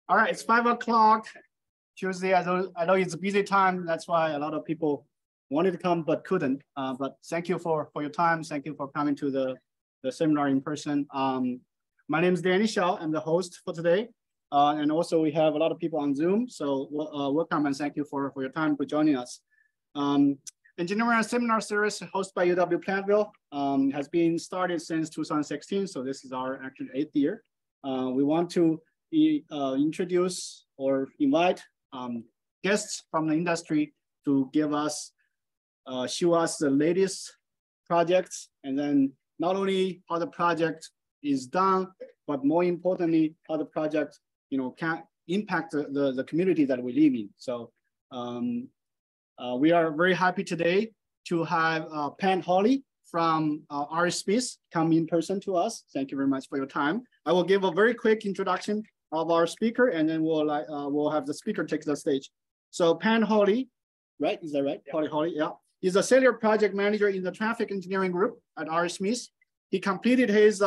All right, it's 5 o'clock Tuesday. I know it's a busy time. That's why a lot of people wanted to come but couldn't. But thank you for your time. Thank you for coming to the seminar in person. My name is Danny Shaw. I'm the host for today. And also we have a lot of people on Zoom. So welcome and thank you for your time for joining us. Engineering Seminar Series hosted by UW-Platteville has been started since 2016. So this is our actually 8th year. We want to introduce or invite guests from the industry to give us, show us the latest projects, and then not only how the project is done, but more importantly, how the project can impact the community that we live in. So we are very happy today to have Hawley from raSmith come in person to us. Thank you very much for your time. I will give a very quick introduction of our speaker, and then we'll have the speaker take the stage. So Hawley, right? Is that right? Yeah. Hawley, yeah. He's a senior project manager in the traffic engineering group at raSmith. He completed his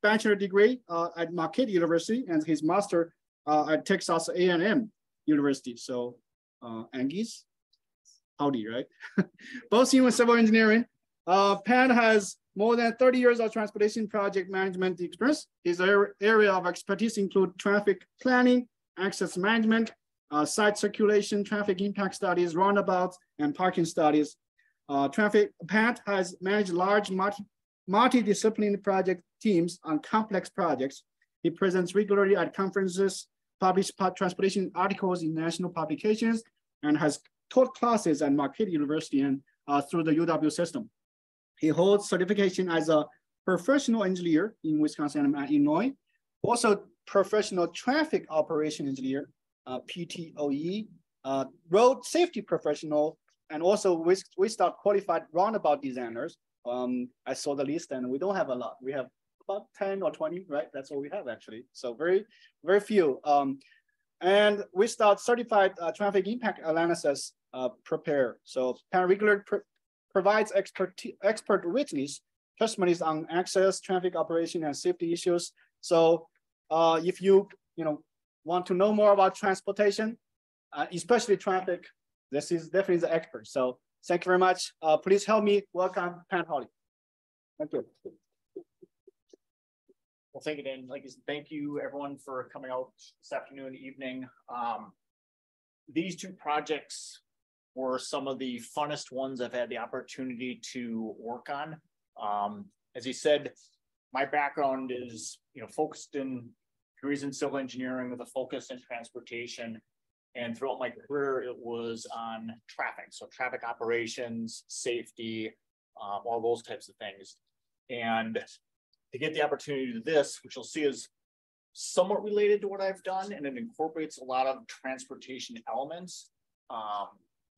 bachelor degree at Marquette University and his master at Texas A&M University. So Angies, howdy, right? Both in civil engineering. Pan has more than 30 years of transportation project management experience. His area of expertise include traffic planning, access management, site circulation, traffic impact studies, roundabouts, and parking studies. Pat has managed large multidisciplinary project teams on complex projects. He presents regularly at conferences, published transportation articles in national publications, and has taught classes at Marquette University and through the UW system. He holds certification as a professional engineer in Wisconsin and Illinois, also professional traffic operation engineer, PTOE, road safety professional, and also we start qualified roundabout designers. I saw the list and we don't have a lot. We have about 10 or 20, right? That's all we have actually. So very, very few. And we start certified traffic impact analysis prepare. So Pan regularly provides expert witness testimonies on access, traffic operation, and safety issues. So if you want to know more about transportation, especially traffic, this is definitely the expert. So thank you very much. Please help me welcome Hawley. Thank you. Well, thank you, Dan. Thank you everyone for coming out this afternoon, evening. These two projects were some of the funnest ones I've had the opportunity to work on. As he said, my background is focused in degrees in civil engineering with a focus in transportation. And throughout my career, it was on traffic. So traffic operations, safety, all those types of things. And to get the opportunity to do this, which you'll see is somewhat related to what I've done, and it incorporates a lot of transportation elements,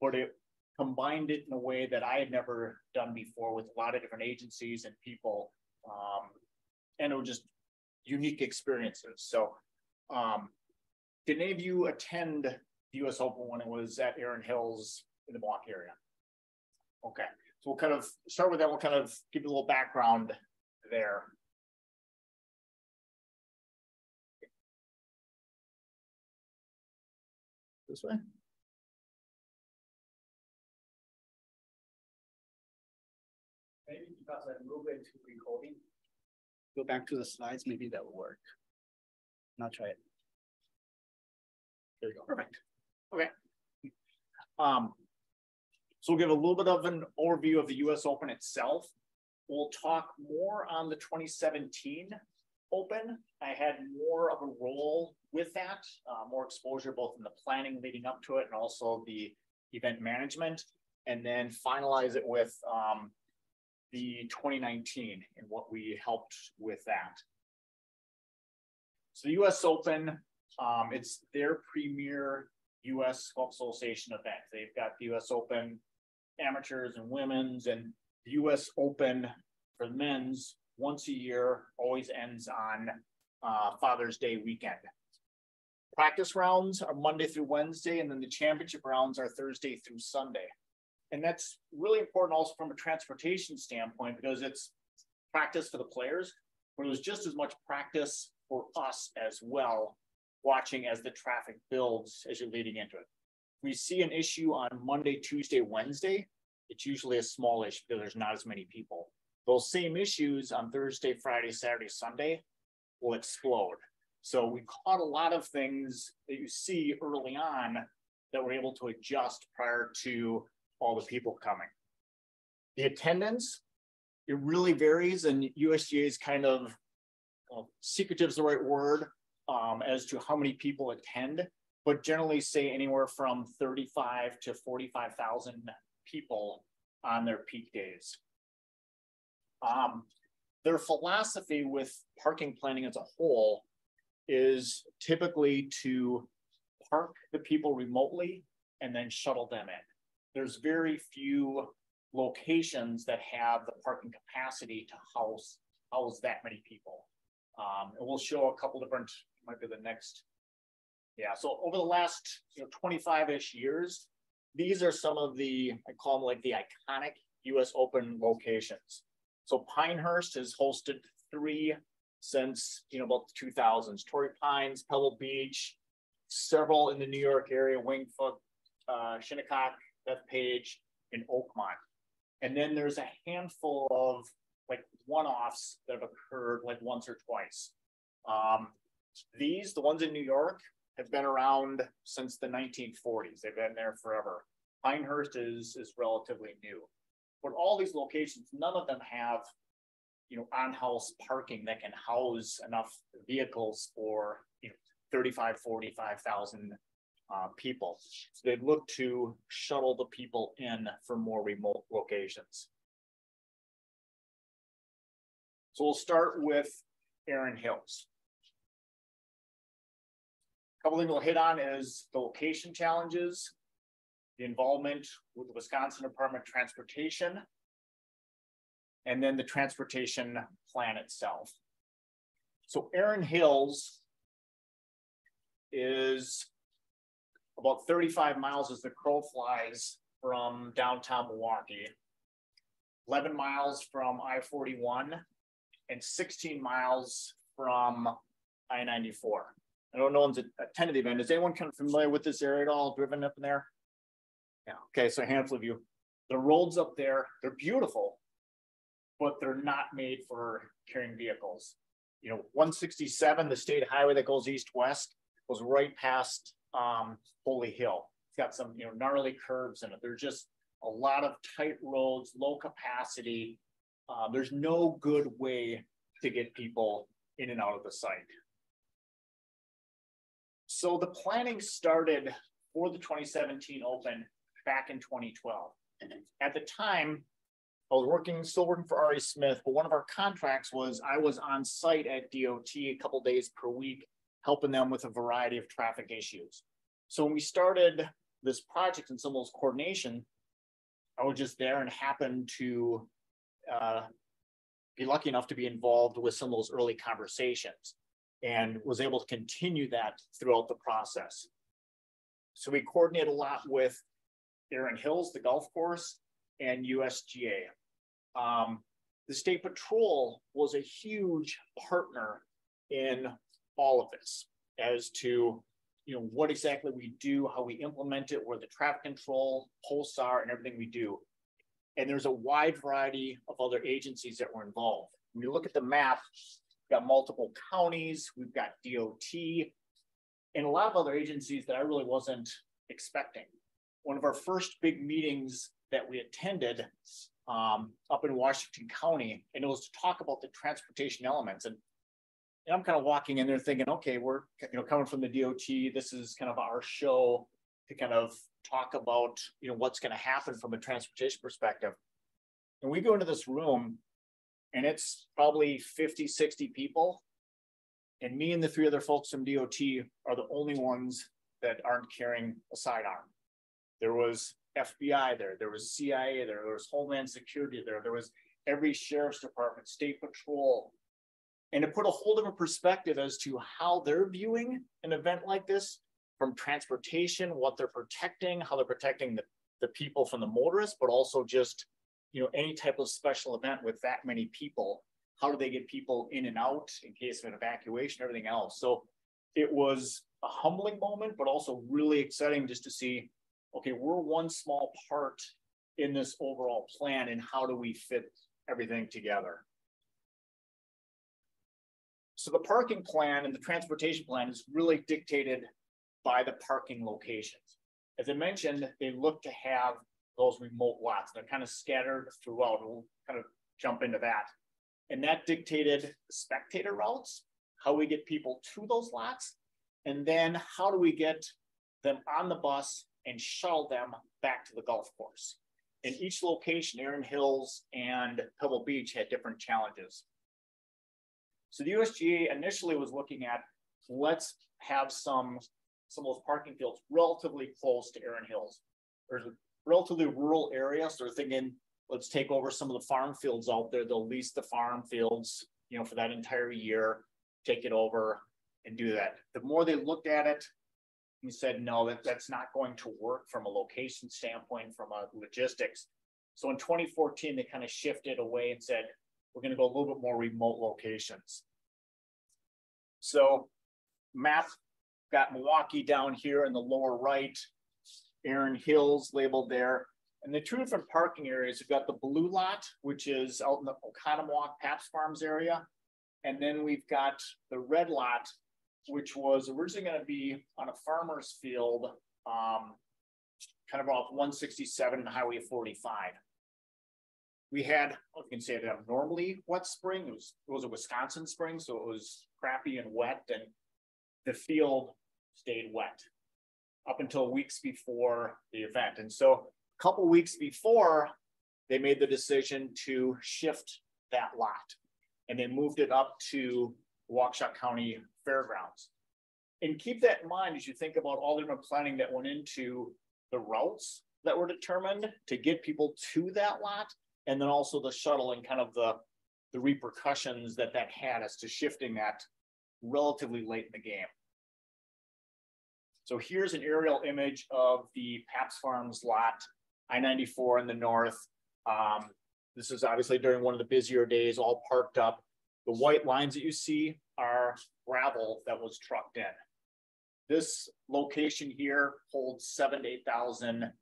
but it combined it in a way that I had never done before with a lot of different agencies and people, and it was just unique experiences. So did any of you attend the US Open when it was at Erin Hills in the Block area? Okay, so we'll kind of start with that. We'll kind of give you a little background there. This way. Maybe because I move into recording. Go back to the slides, maybe that will work. Now try it. There you go. Perfect. Okay. So we'll give a little bit of an overview of the US Open itself. We'll talk more on the 2017 Open. I had more of a role with that, more exposure both in the planning leading up to it and also the event management, and then finalize it with the 2019 and what we helped with that. So the US Open, it's their premier US Golf Association event. They've got the US Open amateurs and women's, and the US Open for the men's once a year, always ends on Father's Day weekend. Practice rounds are Monday through Wednesday, and then the championship rounds are Thursday through Sunday. And that's really important also from a transportation standpoint, because it's practice for the players, but it was just as much practice for us as well watching as the traffic builds as you're leading into it. We see an issue on Monday, Tuesday, Wednesday. It's usually a small issue because there's not as many people. Those same issues on Thursday, Friday, Saturday, Sunday will explode. So we caught a lot of things that you see early on that we're able to adjust prior to all the people coming. The attendance, it really varies, and USGA is kind of, well, secretive is the right word, as to how many people attend, but generally say anywhere from 35 to 45,000 people on their peak days. Their philosophy with parking planning as a whole is typically to park the people remotely and then shuttle them in. There's very few locations that have the parking capacity to house that many people. And we'll show a couple different, might be the next. Yeah, so over the last 25-ish years, these are some of the, I call them like the iconic US Open locations. So Pinehurst has hosted 3 since about the 2000s. Torrey Pines, Pebble Beach, several in the New York area, Wingfoot, Shinnecock, Bethpage, and Oakmont. And then there's a handful of like one-offs that have occurred like once or twice. The ones in New York, have been around since the 1940s. They've been there forever. Pinehurst is relatively new. But all these locations, none of them have on-house parking that can house enough vehicles for 35, 45,000 people. So they'd look to shuttle the people in for more remote locations. So we'll start with Erin Hills. A couple things we'll hit on is the location challenges, the involvement with the Wisconsin Department of Transportation, and then the transportation plan itself. So Erin Hills is about 35 miles as the crow flies from downtown Milwaukee, 11 miles from I-41, and 16 miles from I-94. I don't know one's attended the event. Is anyone kind of familiar with this area at all, driven up in there? Yeah, okay, so a handful of you. The roads up there, they're beautiful, but they're not made for carrying vehicles. 167, the state highway that goes east-west, goes right past Holy Hill. It's got some gnarly curves in it. There's just a lot of tight roads, low capacity. There's no good way to get people in and out of the site. So the planning started for the 2017 Open back in 2012. At the time, I was still working for raSmith, but one of our contracts was I was on site at DOT a couple days per week, helping them with a variety of traffic issues. So when we started this project and some of those coordination, I was just there and happened to be lucky enough to be involved with some of those early conversations and was able to continue that throughout the process. So we coordinate a lot with Erin Hills, the golf course, and USGA. The State Patrol was a huge partner in all of this as to what exactly we do, how we implement it, where the traffic control posts are, and everything we do. And there's a wide variety of other agencies that were involved. When you look at the map, we've got multiple counties, we've got DOT, and a lot of other agencies that I really wasn't expecting. One of our first big meetings that we attended up in Washington County, and it was to talk about the transportation elements. And I'm kind of walking in there thinking, okay, we're coming from the DOT. This is kind of our show to kind of talk about what's going to happen from a transportation perspective. And we go into this room, and it's probably 50, 60 people. And me and the 3 other folks from DOT are the only ones that aren't carrying a sidearm. There was FBI there was CIA there was Homeland Security there was every sheriff's department, state patrol. And to put a whole different perspective as to how they're viewing an event like this, from transportation, what they're protecting, how they're protecting the people from the motorists, but also just any type of special event with that many people. How do they get people in and out in case of an evacuation, everything else? So it was a humbling moment, but also really exciting just to see, okay, we're one small part in this overall plan, and how do we fit everything together? So the parking plan and the transportation plan is really dictated by the parking locations. As I mentioned, they look to have those remote lots. They're kind of scattered throughout. We'll kind of jump into that. And that dictated the spectator routes, how we get people to those lots, and then how do we get them on the bus and shuttle them back to the golf course. In each location, Erin Hills and Pebble Beach had different challenges. So the USGA initially was looking at, let's have some of those parking fields relatively close to Erin Hills. There's a relatively rural area, so they're thinking, let's take over some of the farm fields out there. They'll lease the farm fields, you know, for that entire year, take it over and do that. The more they looked at it, we said, no, that's not going to work from a location standpoint, from a logistics. So in 2014, they kind of shifted away and said, we're going to go a little bit more remote locations. So map got Milwaukee down here in the lower right, Erin Hills labeled there. And the two different parking areas, we've got the blue lot, which is out in the Oconomowoc Paps Farms area. And then we've got the red lot, which was originally going to be on a farmer's field, kind of off 167 and Highway 45. We had, I can say, an abnormally wet spring. It was a Wisconsin spring, so it was crappy and wet, and the field stayed wet up until weeks before the event. And so a couple weeks before, they made the decision to shift that lot, and they moved it up to Waukesha County Fairgrounds. And keep that in mind as you think about all the different planning that went into the routes that were determined to get people to that lot, and then also the shuttle and kind of the repercussions that had as to shifting that relatively late in the game. So here's an aerial image of the Paps Farms lot, I-94 in the north. This is obviously during one of the busier days, all parked up. The white lines that you see are gravel that was trucked in. This location here holds 7,000 to 8,000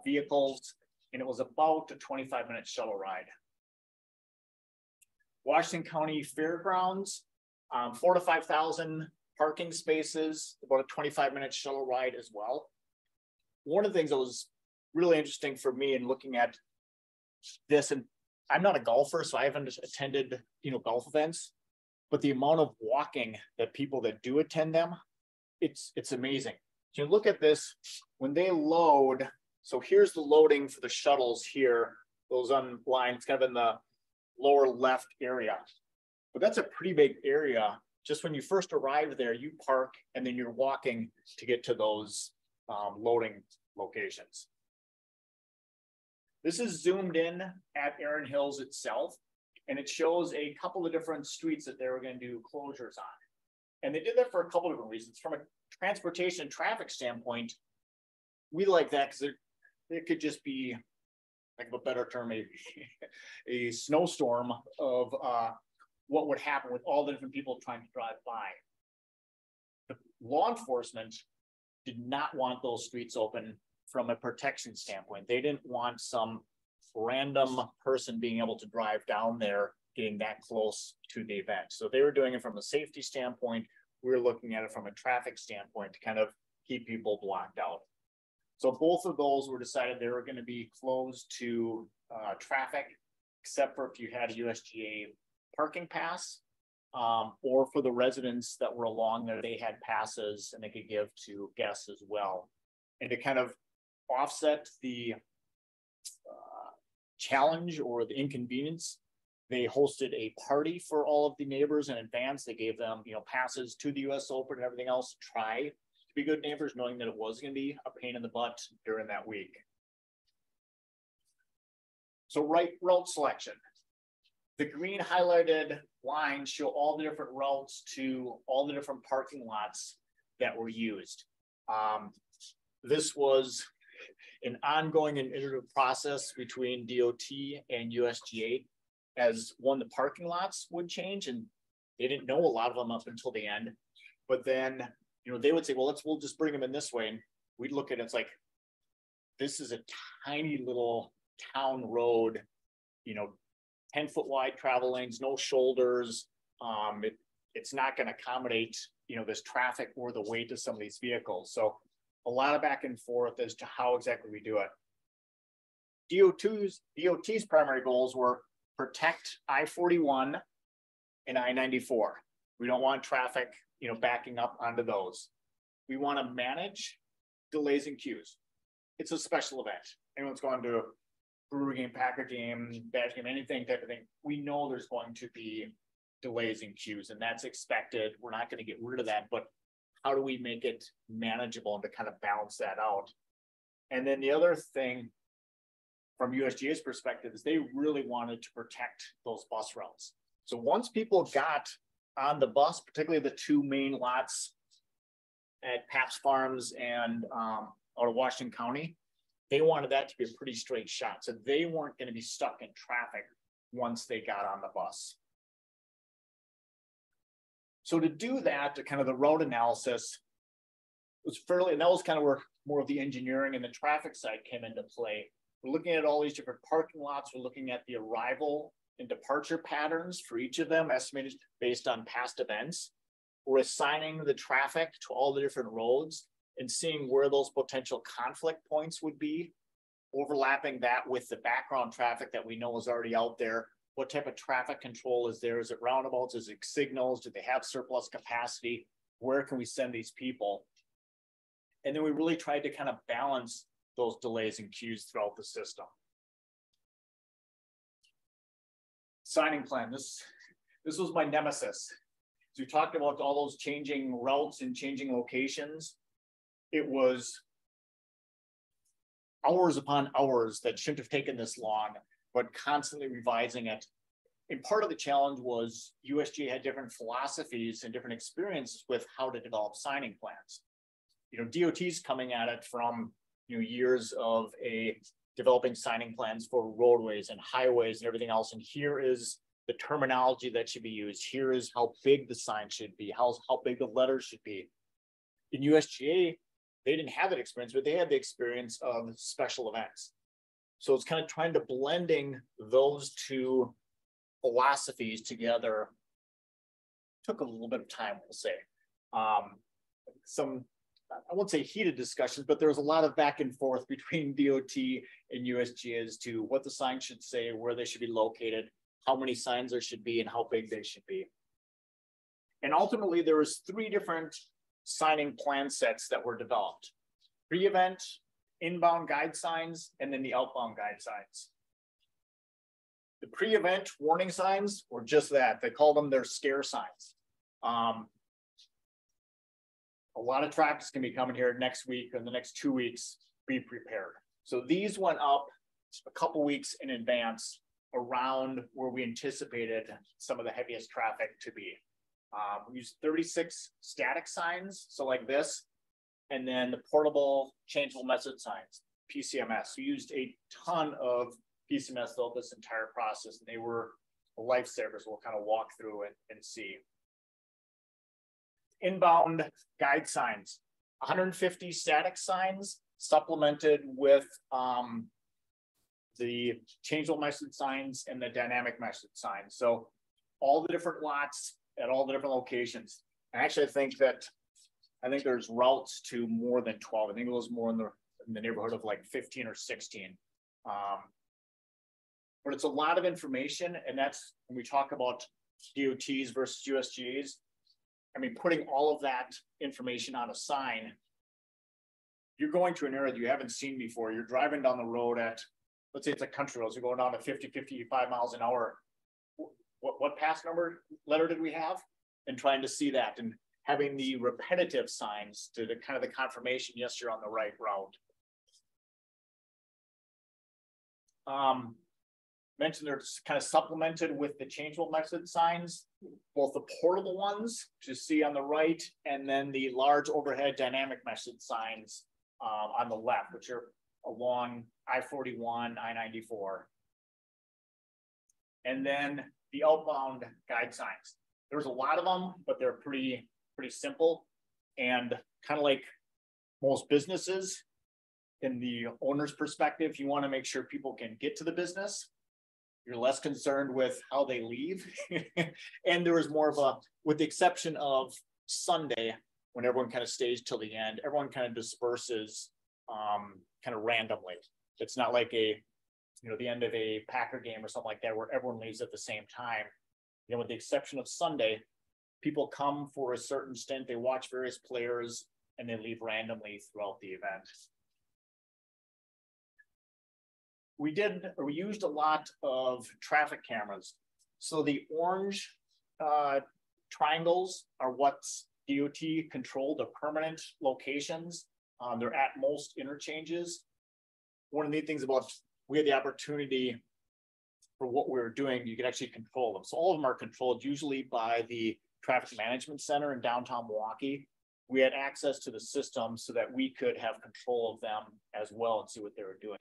vehicles, and it was about a 25-minute shuttle ride. Washington County Fairgrounds, 4,000 to 5,000 parking spaces, about a 25-minute shuttle ride as well. One of the things that was really interesting for me in looking at this, and I'm not a golfer, so I haven't attended, golf events, but the amount of walking that people that do attend them, it's amazing. So you look at this, when they load, so here's the loading for the shuttles here, those on lines kind of in the lower left area. But that's a pretty big area. Just when you first arrive there, you park and then you're walking to get to those loading locations. This is zoomed in at Erin Hills itself, and it shows a couple of different streets that they were going to do closures on. And they did that for a couple of different reasons. From a transportation and traffic standpoint, we like that because it could just be, like a better term, a snowstorm of what would happen with all the different people trying to drive by. The law enforcement did not want those streets open from a protection standpoint. They didn't want some random person being able to drive down there, getting that close to the event. So they were doing it from a safety standpoint. We were looking at it from a traffic standpoint to kind of keep people blocked out. So both of those were decided they were going to be closed to traffic, except for if you had a USGA parking pass, or for the residents that were along there, they had passes and they could give to guests as well. And to kind of offset the challenge or the inconvenience, they hosted a party for all of the neighbors in advance. They gave them, passes to the US Open and everything else to try to be good neighbors, knowing that it was going to be a pain in the butt during that week. So route selection. The green highlighted lines show all the different routes to all the different parking lots that were used. This was an ongoing and iterative process between DOT and USGA as the parking lots would change, and they didn't know a lot of them up until the end. But then, they would say, well, we'll just bring them in this way. And we'd look at it, it's like, this is a tiny little town road, 10-foot wide travel lanes, no shoulders. It's not going to accommodate, this traffic or the weight of some of these vehicles. So a lot of back and forth as to how exactly we do it. DOT's primary goals were protect I-41 and I-94. We don't want traffic, backing up onto those. We want to manage delays and queues. It's a special event. Anyone's going to a brewery game, Packer game, badge game, anything type of thing. We know there's going to be delays and queues, and that's expected. We're not going to get rid of that, but how do we make it manageable and to kind of balance that out? And then the other thing from USGA's perspective is they really wanted to protect those bus routes. So once people got on the bus, particularly the two main lots at Paps Farms and out of Washington County, they wanted that to be a pretty straight shot. So they weren't going to be stuck in traffic once they got on the bus. So to do that, the kind of the route analysis was fairly, and that was kind of where more of the engineering and the traffic side came into play. We're looking at all these different parking lots. We're looking at the arrival and departure patterns for each of them, estimated based on past events. We're assigning the traffic to all the different roads and seeing where those potential conflict points would be, overlapping that with the background traffic that we know is already out there. What type of traffic control is there? Is it roundabouts? Is it signals? Do they have surplus capacity? Where can we send these people? And then we really tried to kind of balance those delays and queues throughout the system. Signing plan, this was my nemesis. So we talked about all those changing routes and changing locations. It was hours upon hours that shouldn't have taken this long, but constantly revising it. And part of the challenge was USGA had different philosophies and different experiences with how to develop signing plans. DOT's coming at it from years of developing signing plans for roadways and highways and everything else. And here is the terminology that should be used. Here is how big the sign should be, how big the letters should be. In USGA, they didn't have that experience, but they had the experience of special events. So it's kind of trying to blending those two philosophies together. Took a little bit of time, we'll say. Some, I won't say heated discussions, but there was a lot of back and forth between DOT and USGA as to what the sign should say, where they should be located, how many signs there should be, and how big they should be. And ultimately, there was 3 different signing plan sets that were developed: pre-event, inbound guide signs, and then the outbound guide signs. The pre-event warning signs were just that. They called them their scare signs. A lot of traffic is going to be coming here next week or the next 2 weeks. Be prepared. So these went up a couple weeks in advance around where we anticipated some of the heaviest traffic to be. We used 36 static signs, so like this, and then the portable changeable method signs, PCMS. We used a ton of PCMS throughout this entire process, and they were lifesavers. We'll kind of walk through it and see. Inbound guide signs, 150 static signs supplemented with the changeable method signs and the dynamic method signs. So all the different lots at all the different locations. And actually, I think there's routes to more than 12. I think it was more in the neighborhood of like 15 or 16. But it's a lot of information, and that's when we talk about DOTs versus USGAs. I mean, putting all of that information on a sign, you're going to an area that you haven't seen before. You're driving down the road at, let's say it's a country road, so you're going down to 50, 55 miles an hour. What pass number letter did we have? And trying to see that and having the repetitive signs to the kind of the confirmation, yes, you're on the right route. Mentioned they're kind of supplemented with the changeable method signs, both the portable ones to see on the right, and then the large overhead dynamic method signs on the left, which are along I-41, I-94. And then the outbound guide signs. There's a lot of them, but they're pretty pretty simple, and kind of like most businesses, in the owner's perspective, you want to make sure people can get to the business. You're less concerned with how they leave. And there was more of a, with the exception of Sunday, when everyone kind of stays till the end, everyone kind of disperses kind of randomly. It's not like a, you know, the end of a Packer game or something like that, where everyone leaves at the same time. You know, with the exception of Sunday, people come for a certain stint, they watch various players, and they leave randomly throughout the event. We used a lot of traffic cameras. So the orange triangles are what's DOT controlled, the permanent locations. They're at most interchanges. One of the neat things about, we had the opportunity for what we were doing, you could actually control them. So all of them are controlled usually by the traffic management center in downtown Milwaukee. We had access to the system so that we could have control of them as well and see what they were doing.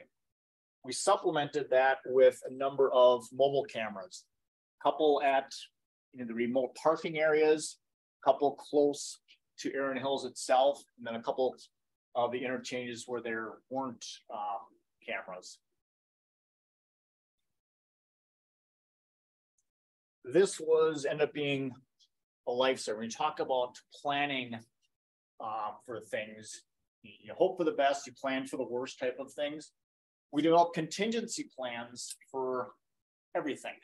We supplemented that with a number of mobile cameras, a couple at, you know, the remote parking areas, a couple close to Erin Hills itself, and then a couple of the interchanges where there weren't cameras. This ended up being a lifesaver. When you talk about planning for things, you hope for the best, you plan for the worst type of things. We develop contingency plans for everything.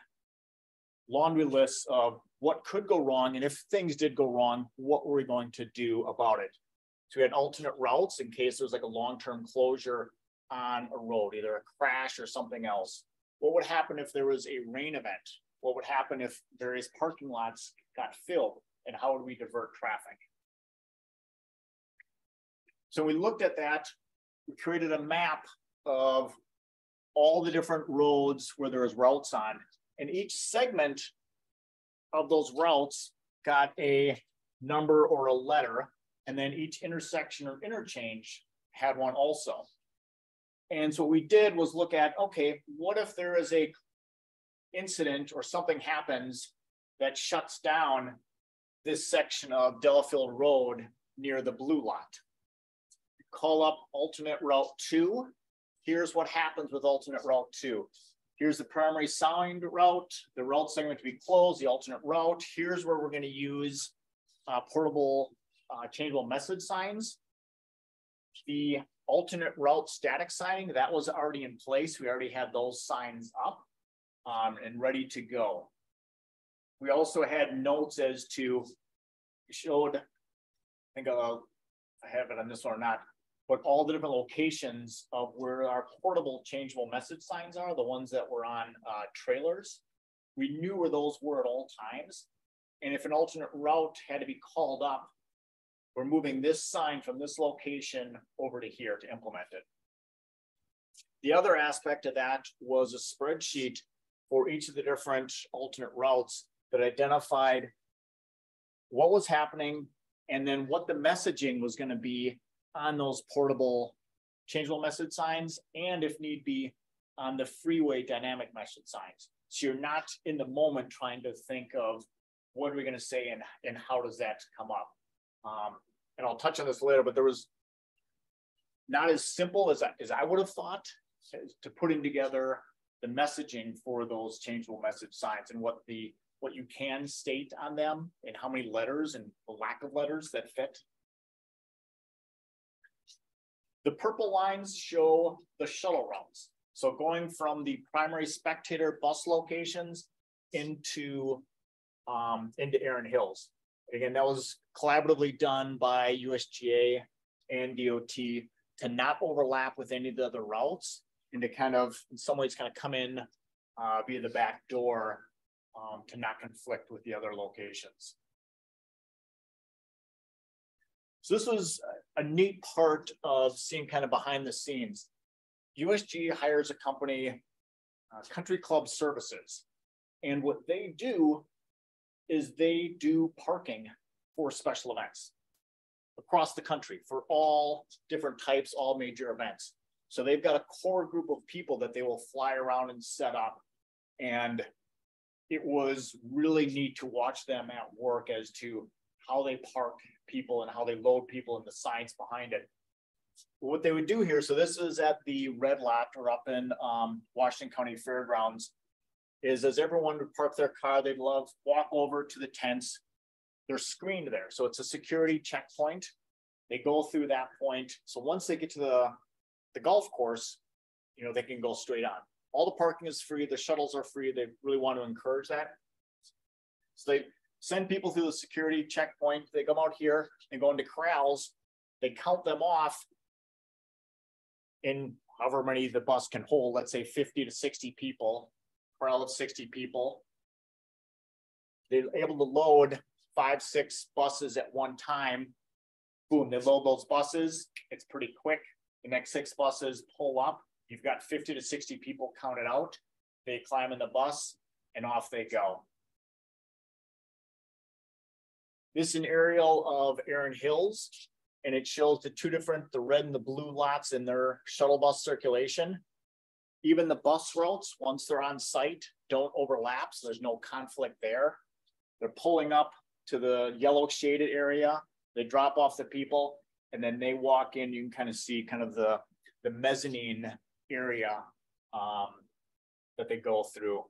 Laundry lists of what could go wrong, and if things did go wrong, what were we going to do about it? So we had alternate routes in case there was like a long-term closure on a road, either a crash or something else. What would happen if there was a rain event? What would happen if various parking lots got filled, and how would we divert traffic? So we looked at that, we created a map of all the different roads where there was routes on, and each segment of those routes got a number or a letter, and then each intersection or interchange had one also. And so what we did was look at, okay, what if there is a incident or something happens that shuts down this section of Delafield Road near the blue lot? Call up alternate route 2. Here's what happens with alternate route 2. Here's the primary signed route, the route segment to be closed, the alternate route. Here's where we're going to use portable changeable message signs. The alternate route static signing, that was already in place. We already had those signs up and ready to go. We also had notes as to, showed, I think if I have it on this one or not, but all the different locations of where our portable changeable message signs are, the ones that were on trailers. We knew where those were at all times. And if an alternate route had to be called up, we're moving this sign from this location over to here to implement it. The other aspect of that was a spreadsheet for each of the different alternate routes that identified what was happening and then what the messaging was going to be on those portable changeable message signs, and if need be, on the freeway dynamic message signs. So you're not in the moment trying to think of what are we going to say and how does that come up. And I'll touch on this later, but there was not as simple as I would have thought to putting together the messaging for those changeable message signs and what you can state on them and how many letters and the lack of letters that fit. The purple lines show the shuttle routes. So going from the primary spectator bus locations into Erin Hills. Again, that was collaboratively done by USGA and DOT to not overlap with any of the other routes and to kind of, in some ways, kind of come in via the back door to not conflict with the other locations. So this was a neat part of seeing kind of behind the scenes. USG hires a company, Country Club Services. And what they do is they do parking for special events across the country for all different types, all major events. So they've got a core group of people that they will fly around and set up. And it was really neat to watch them at work as to how they park people and how they load people and the science behind it. What they would do here, so this is at the Red Lot or up in Washington County Fairgrounds, is as everyone would park their car, they'd walk over to the tents. They're screened there. So it's a security checkpoint. They go through that point. So once they get to the golf course, you know, they can go straight on. All the parking is free. The shuttles are free. They really want to encourage that. So they send people through the security checkpoint. They come out here and go into corrals. They count them off in however many the bus can hold, let's say 50 to 60 people, corral of 60 people. They're able to load 5, 6 buses at one time. Boom, they load those buses. It's pretty quick. The next 6 buses pull up. You've got 50 to 60 people counted out. They climb in the bus and off they go. This is an aerial of Erin Hills, and it shows the 2 different, the red and the blue lots in their shuttle bus circulation. Even the bus routes, once they're on site, don't overlap, so there's no conflict there. They're pulling up to the yellow shaded area. They drop off the people, and then they walk in. You can kind of see kind of the mezzanine area that they go through.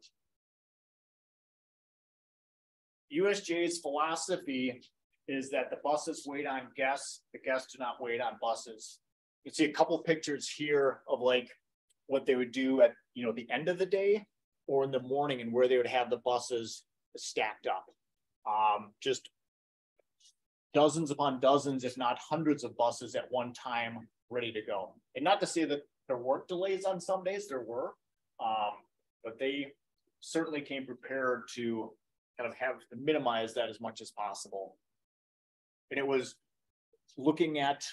USJ's philosophy is that the buses wait on guests, the guests do not wait on buses. You can see a couple pictures here of like what they would do at, you know, the end of the day or in the morning, and where they would have the buses stacked up. Just dozens upon dozens, if not hundreds of buses at one time ready to go. And not to say that there weren't delays on some days, there were, but they certainly came prepared to kind of have to minimize that as much as possible. And it was looking at,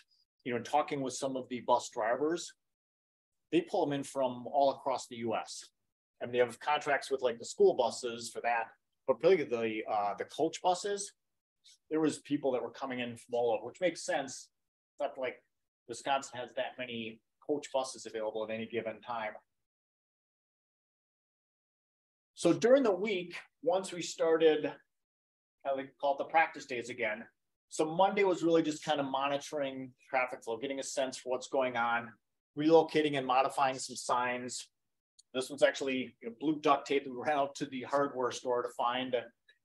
you know, talking with some of the bus drivers. They pull them in from all across the US. And they have contracts with like the school buses for that, but particularly the coach buses. There was people that were coming in from all over, which makes sense. It's not like Wisconsin has that many coach buses available at any given time. So during the week, once we started, we call it the practice days again. So Monday was really just kind of monitoring traffic flow, getting a sense for what's going on, relocating and modifying some signs. This one's actually, you know, blue duct tape that we ran out to the hardware store to find. And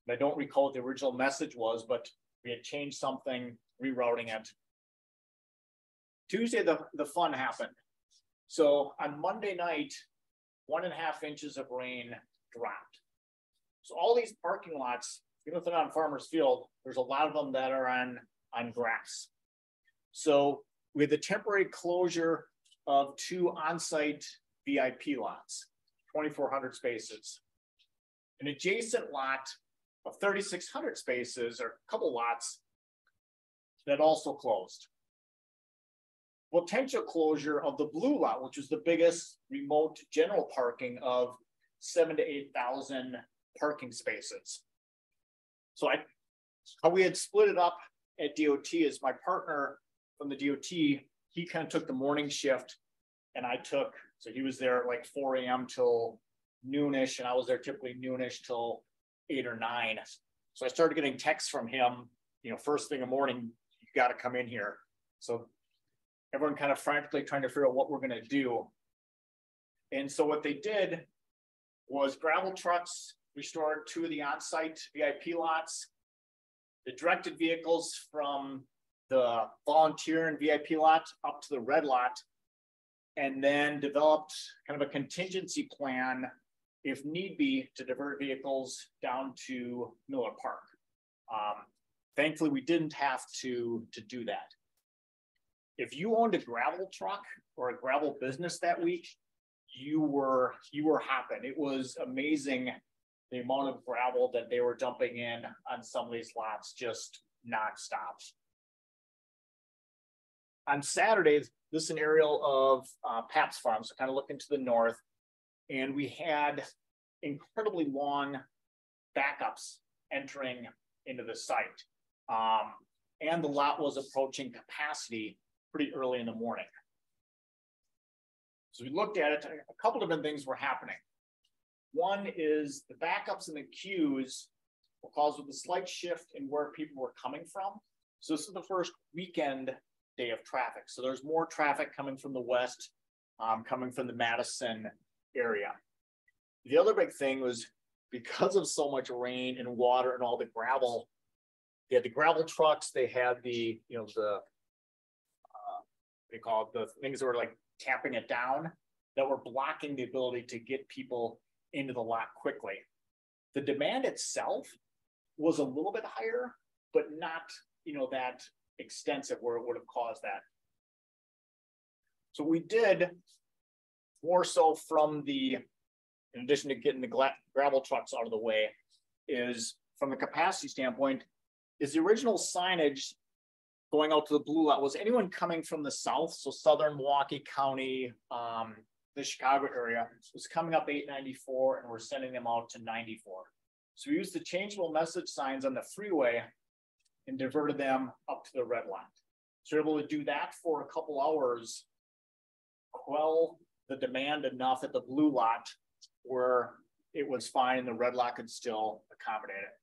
I don't recall what the original message was, but we had changed something, rerouting it. Tuesday, the fun happened. So on Monday night, 1.5 inches of rain dropped. So all these parking lots, even if they're not on Farmers Field, there's a lot of them that are on grass. So we had the temporary closure of 2 on-site VIP lots, 2,400 spaces. An adjacent lot of 3,600 spaces, or a couple lots, that also closed. Potential closure of the blue lot, which was the biggest remote general parking of 7,000 to 8,000 parking spaces. So how we had split it up at DOT is my partner from the DOT, he kind of took the morning shift, and I took, so he was there at like 4 a.m. till noonish, and I was there typically noonish till 8 or 9. So I started getting texts from him, you know, first thing in the morning, you got to come in here. So everyone kind of frantically trying to figure out what we're going to do. And so what they did was gravel trucks restored 2 of the on-site VIP lots. They directed vehicles from the volunteer and VIP lot up to the red lot, and then developed kind of a contingency plan, if need be, to divert vehicles down to Miller Park. Thankfully, we didn't have to do that. If you owned a gravel truck or a gravel business that week, you were hopping. It was amazing the amount of gravel that they were dumping in on some of these lots, just nonstop. On Saturday, this is an aerial of Pap's Farm, so kind of looking to the north, and we had incredibly long backups entering into the site. And the lot was approaching capacity pretty early in the morning. So we looked at it, a couple different things were happening. One is the backups and the queues caused with a slight shift in where people were coming from. So this is the first weekend day of traffic. So there's more traffic coming from the west, coming from the Madison area. The other big thing was because of so much rain and water and all the gravel, they had the gravel trucks, they had the, you know, the, they call it the things that were like tamping it down that were blocking the ability to get people into the lot quickly. The demand itself was a little bit higher, but not, you know, that extensive where it would have caused that. So we did more so from the, in addition to getting the gravel trucks out of the way, is from a capacity standpoint, is the original signage going out to the blue lot, was anyone coming from the south, so southern Milwaukee County, the Chicago area, was coming up 894 and we're sending them out to 94. So we used the changeable message signs on the freeway and diverted them up to the red lot. So we're able to do that for a couple hours, quell the demand enough at the blue lot where it was fine and the red lot could still accommodate it.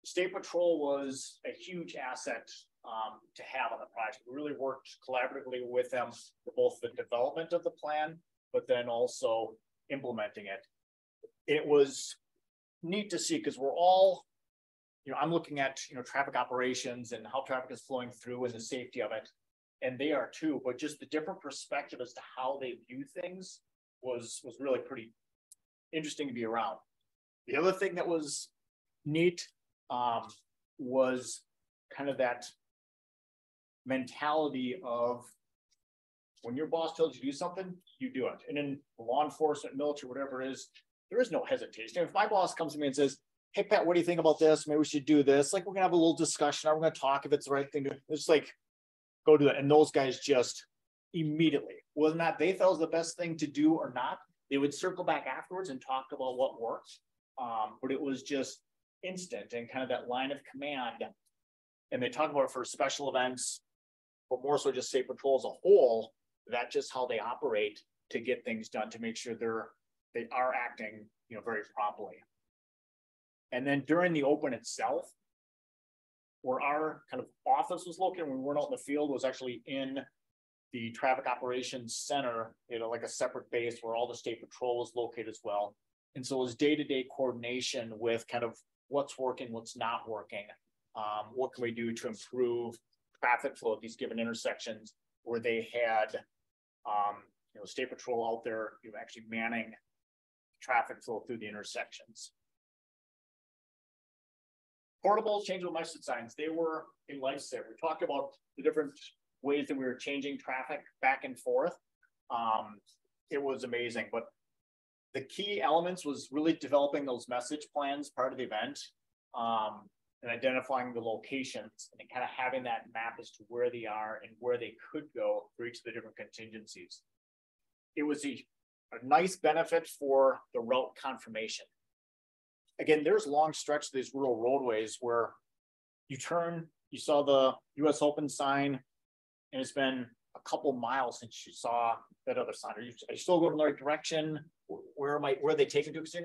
State Patrol was a huge asset to have on the project. We really worked collaboratively with them for both the development of the plan, but then also implementing it. It was neat to see because we're all, you know, I'm looking at, you know, traffic operations and how traffic is flowing through and the safety of it. And they are too, but just the different perspective as to how they view things was really pretty interesting to be around. The other thing that was neat was kind of that mentality of when your boss tells you to do something, you do it. And in law enforcement, military, whatever it is, there is no hesitation. If my boss comes to me and says, hey, Pat, what do you think about this? Maybe we should do this. Like, we're gonna have a little discussion. We're gonna talk if it's the right thing to do. It's like, go do it. And those guys just immediately, whether or not they felt it was the best thing to do or not, they would circle back afterwards and talk about what worked. But it was just instant and kind of that line of command. And they talk about it for special events, but more so just State Patrol as a whole. That's just how they operate to get things done, to make sure they are acting, you know, very promptly. And then during the open itself, where our kind of office was located when we weren't out in the field, was actually in the traffic operations center, you know, like a separate base where all the State Patrol was located as well. And so it was day-to-day coordination with kind of what's working, what's not working. What can we do to improve traffic flow at these given intersections where they had, you know, State Patrol out there, you know, actually manning traffic flow through the intersections. Portable changeable message signs, they were a lifesaver. We talked about the different ways that we were changing traffic back and forth. It was amazing, but the key elements was really developing those message plans part of the event, and identifying the locations and kind of having that map as to where they are and where they could go for each of the different contingencies. It was a nice benefit for the route confirmation. Again, there's long stretches of these rural roadways where you turn, you saw the US Open sign, and it's been a couple miles since you saw that other sign. Are you still going in the right direction? Where are they taking to? Because you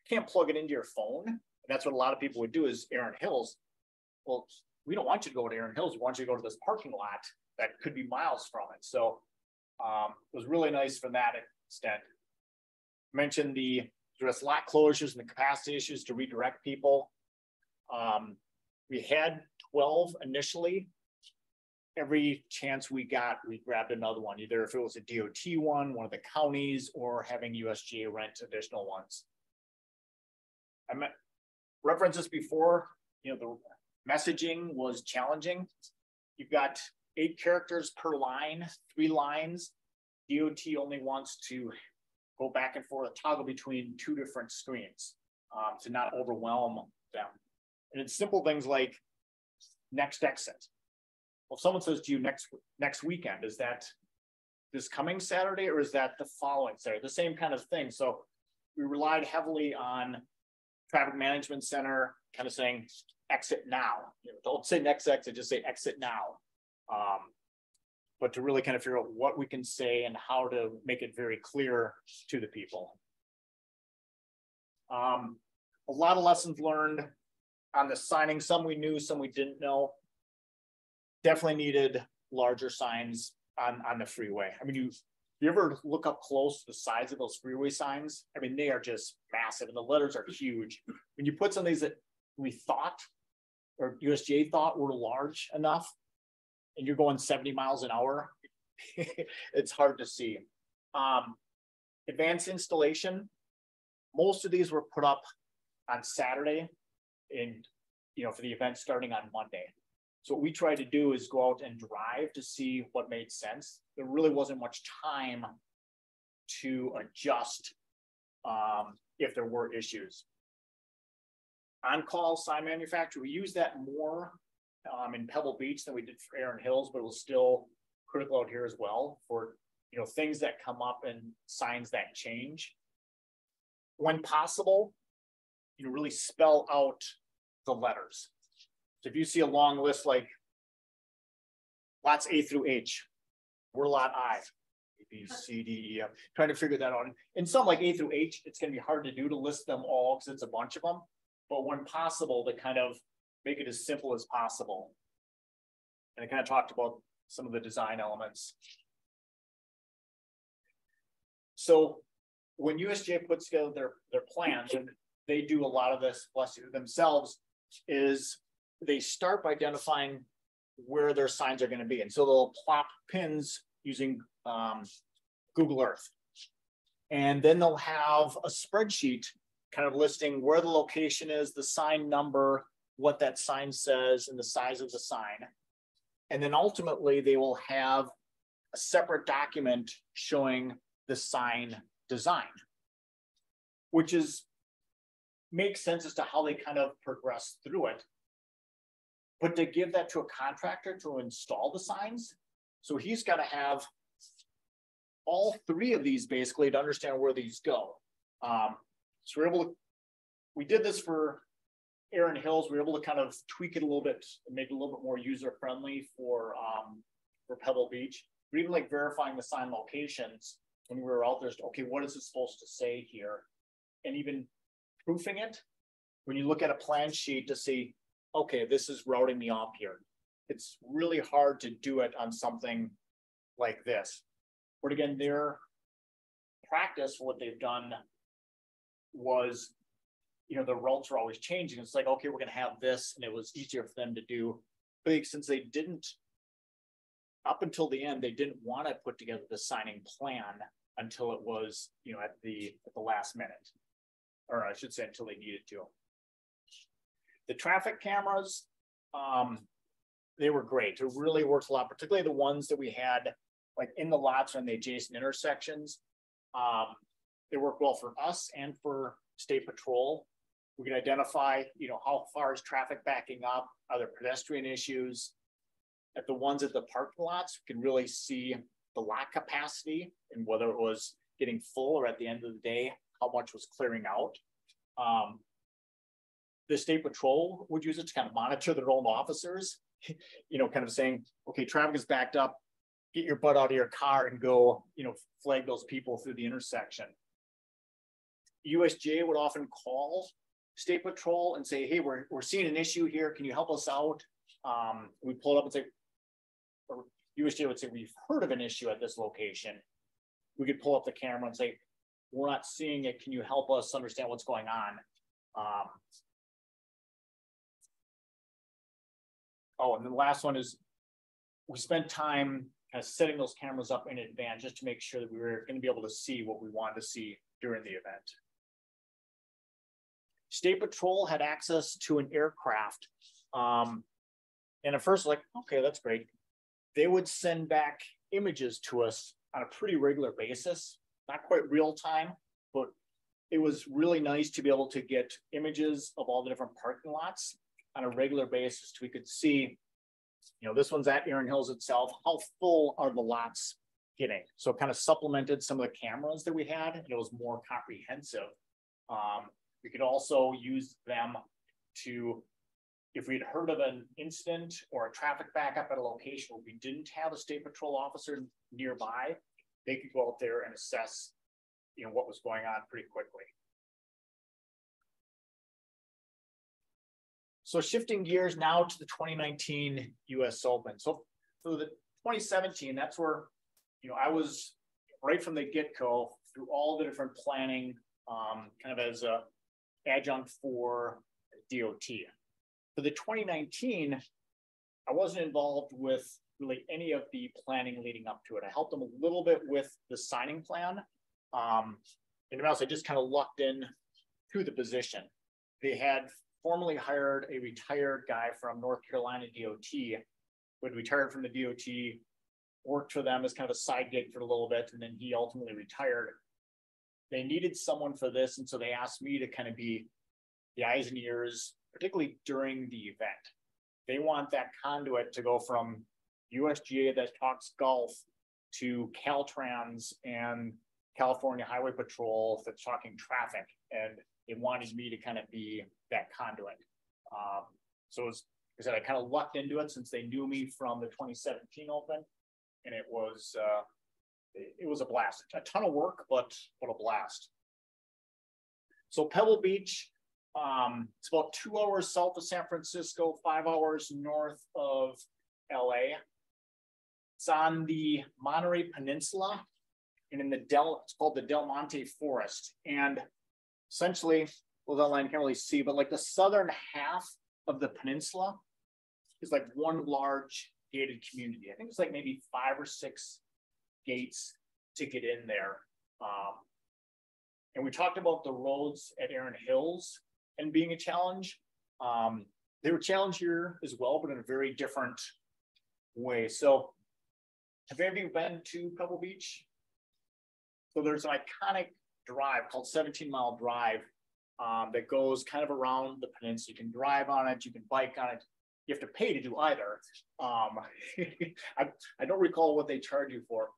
can't plug it into your phone. And that's what a lot of people would do is Erin Hills. Well, we don't want you to go to Erin Hills. We want you to go to this parking lot that could be miles from it. So it was really nice from that extent. I mentioned the lot closures and the capacity issues to redirect people. We had 12 initially. Every chance we got, we grabbed another one, either if it was a DOT one of the counties, or having USGA rent additional ones. I referenced this before, you know, the messaging was challenging. You've got 8 characters per line, 3 lines. DOT only wants to go back and forth, toggle between 2 different screens to not overwhelm them. And it's simple things like next exit. Well, if someone says to you next weekend, is that this coming Saturday or is that the following Saturday? The same kind of thing. So we relied heavily on traffic management center kind of saying exit now. You know, don't say next exit, just say exit now. But to really kind of figure out what we can say and how to make it very clear to the people. A lot of lessons learned on the signing. Some we knew, some we didn't know. Definitely needed larger signs on the freeway. I mean, you ever look up close to the size of those freeway signs? I mean, they are just massive and the letters are huge. When you put some of these that we thought or USGA thought were large enough and you're going 70 miles an hour, it's hard to see. Advanced installation, most of these were put up on Saturday and, for the event starting on Monday. So what we tried to do is go out and drive to see what made sense. There really wasn't much time to adjust if there were issues. On-call sign manufacturer, we use that more in Pebble Beach than we did for Erin Hills, but it was still critical out here as well for things that come up and signs that change. When possible, really spell out the letters. So if you see a long list like lots A through H, we're lot I, A, B, C, D, E, F, trying to figure that out. And some like A through H, it's going to be hard to do to list them all because it's a bunch of them. But when possible, to kind of make it as simple as possible. And I kind of talked about some of the design elements. So when USGA puts together their plans, and they do a lot of this themselves, is they start by identifying where their signs are going to be. And so they'll plop pins using Google Earth. And then they'll have a spreadsheet kind of listing where the location is, the sign number, what that sign says, and the size of the sign. And then ultimately they will have a separate document showing the sign design, which makes sense as to how they kind of progress through it. But to give that to a contractor to install the signs, so he's got to have all three of these basically to understand where these go. So we did this for Erin Hills. We were able to kind of tweak it a little bit and make it a little bit more user-friendly for Pebble Beach. But even like verifying the sign locations when we were out there, okay, what is it supposed to say here? And even proofing it, when you look at a plan sheet to see, okay, this is routing me off here. It's really hard to do it on something like this. But again, their practice, what they've done was, the routes are always changing. It's like, okay, we're going to have this, and it was easier for them to do. But since they didn't, up until the end, they didn't want to put together the signing plan until it was, at the last minute, or I should say, until they needed to. The traffic cameras, they were great. It really works a lot, particularly the ones that we had like in the lots or in the adjacent intersections. They work well for us and for State Patrol. We can identify, how far is traffic backing up? Are there pedestrian issues? At the ones at the parking lots, we can really see the lot capacity and whether it was getting full or at the end of the day, how much was clearing out. The State Patrol would use it to kind of monitor their own officers, kind of saying, okay, traffic is backed up, get your butt out of your car and go, flag those people through the intersection. USGA would often call State Patrol and say, hey, we're seeing an issue here. Can you help us out? We pull it up and say, or USGA would say, we've heard of an issue at this location. We could pull up the camera and say, we're not seeing it. Can you help us understand what's going on? And then the last one is we spent time kind of setting those cameras up in advance just to make sure that we were going to be able to see what we wanted to see during the event. State Patrol had access to an aircraft. And at first, like, okay, that's great. They would send back images to us on a pretty regular basis, not quite real time, but it was really nice to be able to get images of all the different parking lots on a regular basis so we could see, this one's at Erin Hills itself, how full are the lots getting? So it kind of supplemented some of the cameras that we had, and it was more comprehensive. We could also use them to, if we'd heard of an incident or a traffic backup at a location where we didn't have a State Patrol officer nearby, they could go out there and assess, what was going on pretty quickly. So shifting gears now to the 2019 US Open. So for the 2017, that's where, I was right from the get-go through all the different planning, kind of as a adjunct for DOT. For the 2019, I wasn't involved with really any of the planning leading up to it. I helped them a little bit with the signing plan. And to be honest, I just kind of lucked in to the position. They had formerly hired a retired guy from North Carolina DOT, who had retired from the DOT, worked for them as kind of a side gig for a little bit, and then he ultimately retired. They needed someone for this, and so they asked me to kind of be the eyes and ears, particularly during the event. They want that conduit to go from USGA that talks golf to Caltrans and California Highway Patrol that's talking traffic, and they wanted me to kind of be that conduit. So it was, like I said, I kind of lucked into it since they knew me from the 2017 Open, and it was a blast. A ton of work, but a blast. So Pebble Beach, it's about 2 hours south of San Francisco, 5 hours north of LA. It's on the Monterey Peninsula, and in the it's called the Del Monte Forest. And essentially, well, that line can't really see, but like the southern half of the peninsula is like one large gated community. I think it's like maybe 5 or 6 gates to get in there. And we talked about the roads at Erin Hills and being a challenge. They were challenged here as well, but in a very different way. So have any of you been to Pebble Beach? So there's an iconic drive called 17 Mile Drive that goes kind of around the peninsula. You can drive on it, you can bike on it. You have to pay to do either. I don't recall what they charge you for,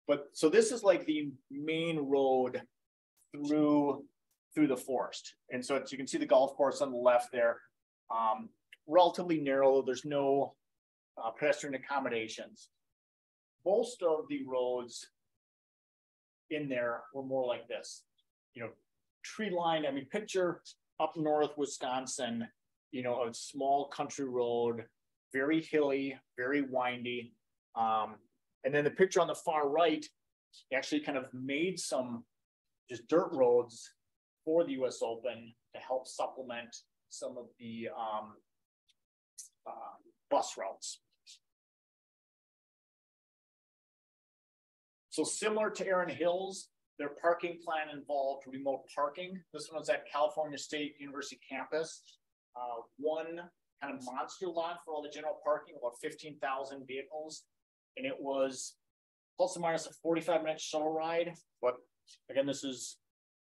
but so this is like the main road through the forest. And so you can see the golf course on the left there, relatively narrow. There's no pedestrian accommodations. Most of the roads in there were more like this, tree line. I mean, picture up north Wisconsin, a small country road, very hilly, very windy. And then the picture on the far right actually kind of made some just dirt roads for the US Open to help supplement some of the bus routes. So similar to Erin Hills, their parking plan involved remote parking. This one was at California State University campus. One kind of monster lot for all the general parking, about 15,000 vehicles. And it was plus or minus a 45-minute shuttle ride. But again, this is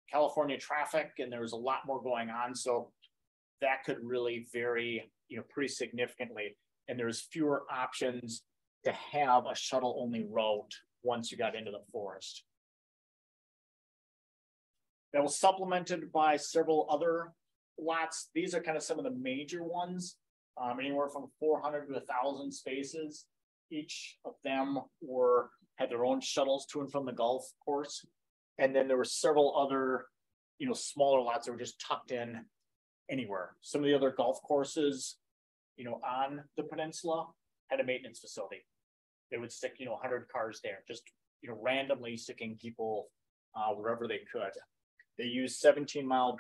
California traffic, and there was a lot more going on. So that could really vary, pretty significantly. And there's fewer options to have a shuttle-only route once you got into the forest. That was supplemented by several other lots. These are kind of some of the major ones, anywhere from 400 to 1,000 spaces. Each of them had their own shuttles to and from the golf course. And then there were several other, smaller lots that were just tucked in anywhere. Some of the other golf courses, on the peninsula had a maintenance facility. They would stick, 100 cars there, just, randomly sticking people wherever they could. They used 17 Mile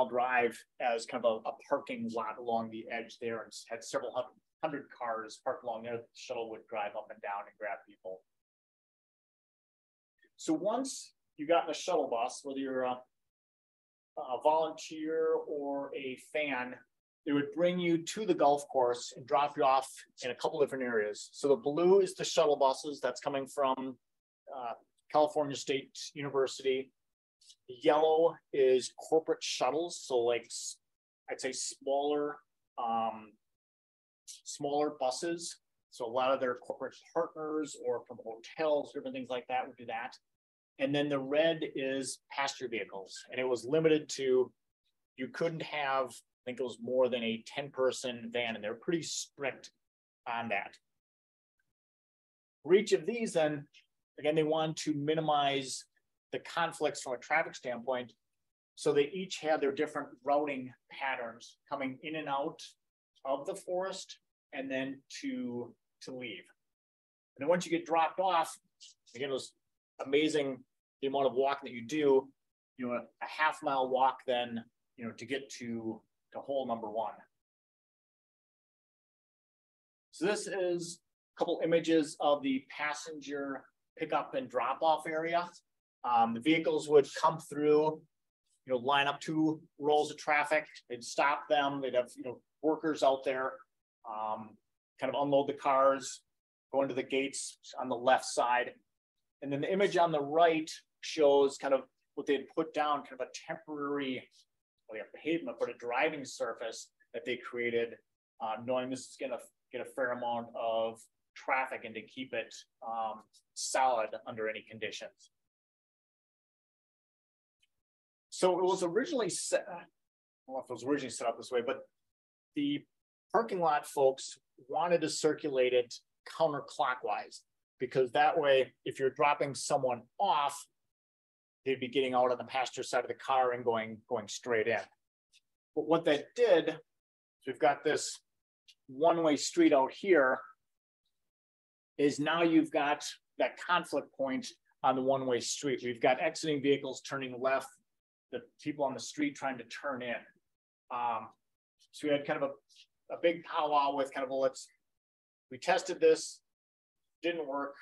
Drive as kind of a parking lot along the edge there, and had several hundred cars parked along there. The shuttle would drive up and down and grab people. So once you got in a shuttle bus, whether you're a volunteer or a fan, they would bring you to the golf course and drop you off in a couple different areas. So the blue is the shuttle buses that's coming from California State University. The yellow is corporate shuttles. So like, I'd say smaller buses. So a lot of their corporate partners or from hotels, different things like that would do that. And then the red is passenger vehicles. And it was limited to, you couldn't have, I think it was more than a 10-person van, and they're pretty strict on that. For each of these, then, again, they want to minimize the conflicts from a traffic standpoint. So they each had their different routing patterns coming in and out of the forest and then to leave. And then once you get dropped off, again, it was amazing the amount of walking that you do, you know, a half-mile walk then, you know, to get to hole number 1. So this is a couple images of the passenger pickup and drop-off area. The vehicles would come through, you know, line up 2 rows of traffic. They'd stop them. They'd have, you know, workers out there, kind of unload the cars, go into the gates on the left side. And then the image on the right shows kind of what they had put down, kind of a temporary, well, yeah, pavement, but a driving surface that they created, knowing this is going to get a fair amount of traffic and to keep it solid under any conditions. So it was originally set, I don't know if it was originally set up this way, but the parking lot folks wanted to circulate it counterclockwise, because that way, if you're dropping someone off, they'd be getting out on the passenger side of the car and going straight in. But what that did, is we've got this one-way street out here, is now you've got that conflict point on the one-way street. We've got exiting vehicles turning left, the people on the street trying to turn in. So we had kind of a big powwow with kind of, well, we tested this, didn't work,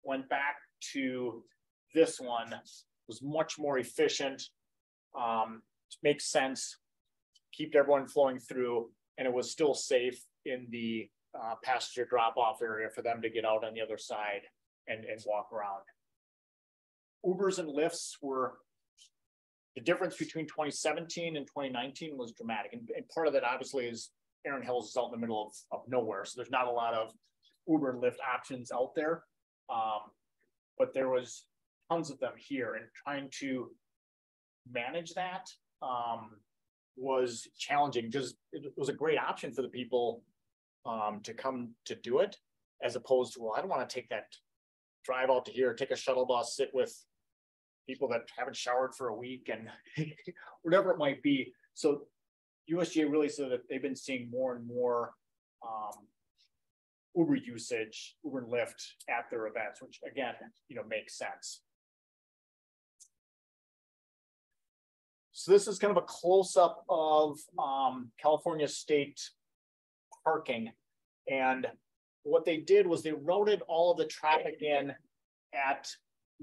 went back to this one, was much more efficient, makes sense, kept everyone flowing through, and it was still safe in the passenger drop-off area for them to get out on the other side and walk around. Ubers and Lyfts were, the difference between 2017 and 2019 was dramatic. And part of that obviously is Erin Hills is out in the middle of nowhere. So there's not a lot of Uber and Lyft options out there. But there was tons of them here, and trying to manage that was challenging, because it was a great option for the people to come to do it, as opposed to, well, I don't want to take that drive out to here, take a shuttle bus, sit with people that haven't showered for a week and whatever it might be. So USGA really said that they've been seeing more and more Uber usage, Uber and Lyft at their events, which again, you know, makes sense. So this is kind of a close-up of California State parking. And what they did was they routed all of the traffic in at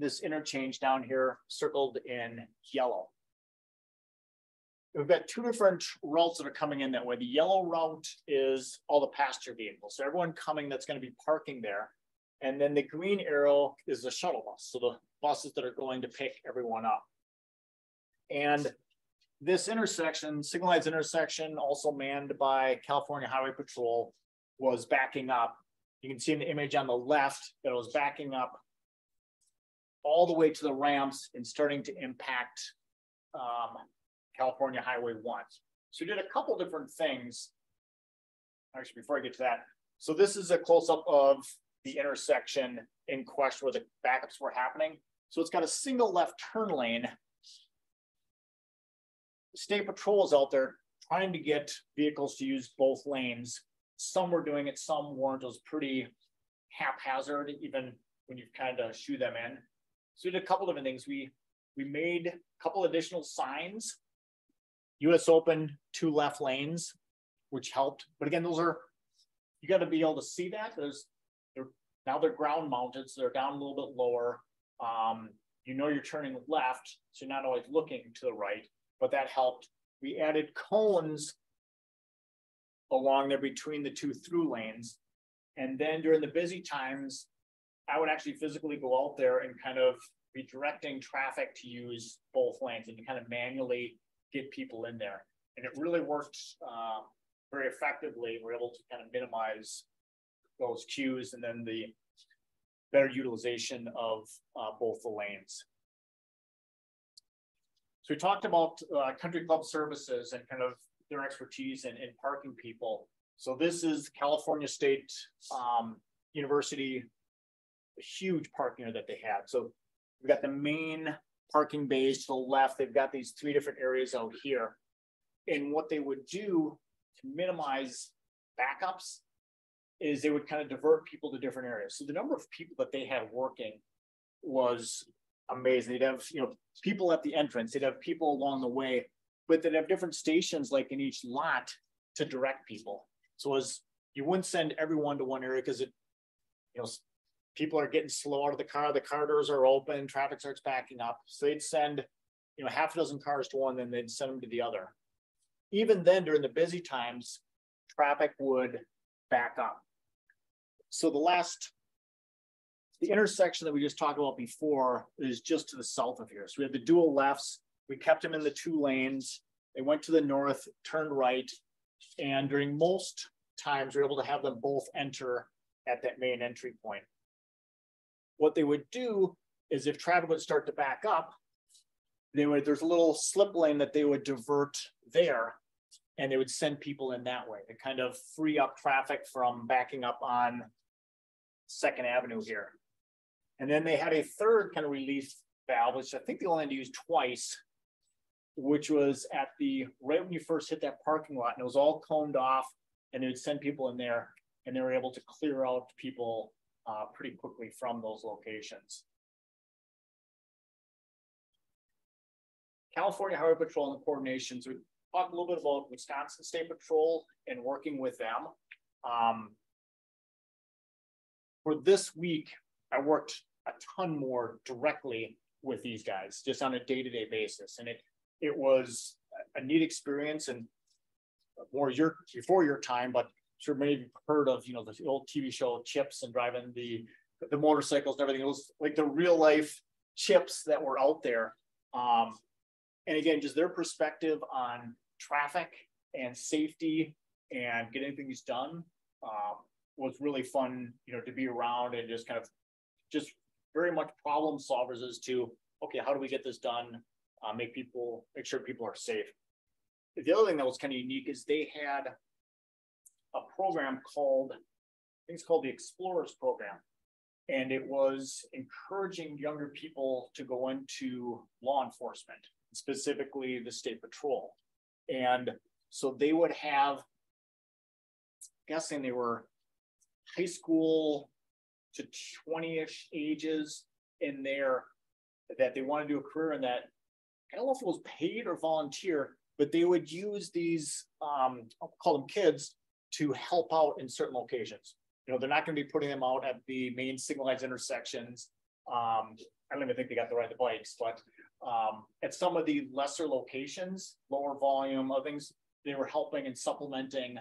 this interchange down here, circled in yellow. We've got 2 different routes that are coming in that way. The yellow route is all the passenger vehicles, so everyone coming that's going to be parking there. And then the green arrow is the shuttle bus, so the buses that are going to pick everyone up. And this intersection, signalized intersection, also manned by California Highway Patrol, was backing up. You can see in the image on the left that it was backing up all the way to the ramps and starting to impact California Highway 1. So we did a couple different things. Actually, before I get to that, so this is a close-up of the intersection in question where the backups were happening. So it's got a single left turn lane. State Patrol is out there trying to get vehicles to use both lanes. Some were doing it, some weren't. It was pretty haphazard, even when you kind of shoo them in. So we did a couple different things. We made a couple additional signs. US Open 2 left lanes, which helped. But again, those are, you got to be able to see that. Now they're ground mounted, so they're down a little bit lower. You know you're turning left, so you're not always looking to the right, but that helped. We added cones along there between the 2 through lanes. And then during the busy times, I would actually physically go out there and kind of be directing traffic to use both lanes and to kind of manually get people in there. And it really worked very effectively. We're able to kind of minimize those queues and then the better utilization of both the lanes. So we talked about country club services and kind of their expertise in parking people. So this is California State University, a huge parking area that they had. So we've got the main parking bays to the left. They've got these 3 different areas out here. And what they would do to minimize backups is they would kind of divert people to different areas. So the number of people that they had working was amazing. They'd have, people at the entrance, they'd have people along the way, but they'd have different stations like in each lot to direct people. So as you wouldn't send everyone to one area because people are getting slow out of the car doors are open, traffic starts backing up. So they'd send, half a dozen cars to one, then they'd send them to the other. Even then, during the busy times, traffic would back up. So the intersection that we just talked about before is just to the south of here. So we have the dual lefts. We kept them in the 2 lanes. They went to the north, turned right. And during most times, we were able to have them both enter at that main entry point. What they would do is if traffic would start to back up, there's a little slip lane that they would divert there, and they would send people in that way to kind of free up traffic from backing up on 2nd Avenue here. And then they had a third kind of release valve, which I think they only had to use twice, which was at right when you first hit that parking lot, and it was all coned off, and they would send people in there, and they were able to clear out people pretty quickly from those locations. California Highway Patrol and the coordination. So we talked a little bit about Wisconsin State Patrol and working with them. For this week, I worked a ton more directly with these guys, just on a day-to-day basis. And it was a neat experience, and more before your time, but sure many of you heard of, the old TV show Chips and driving the motorcycles and everything. It was like the real life Chips that were out there. And again, just their perspective on traffic and safety and getting things done was really fun, to be around, and just kind of very much problem solvers as to, okay, how do we get this done? Make sure people are safe. The other thing that was kind of unique is they had a program called the Explorers Program. And it was encouraging younger people to go into law enforcement, specifically the state patrol. And so they would have, guessing they were high school to 20-ish ages in there, that they want to do a career in that. I don't know if it was paid or volunteer, but they would use these, I'll call them kids, to help out in certain locations. They're not going to be putting them out at the main signalized intersections. I don't even think they got to ride the bikes, but at some of the lesser locations, lower volume of things, they were helping and supplementing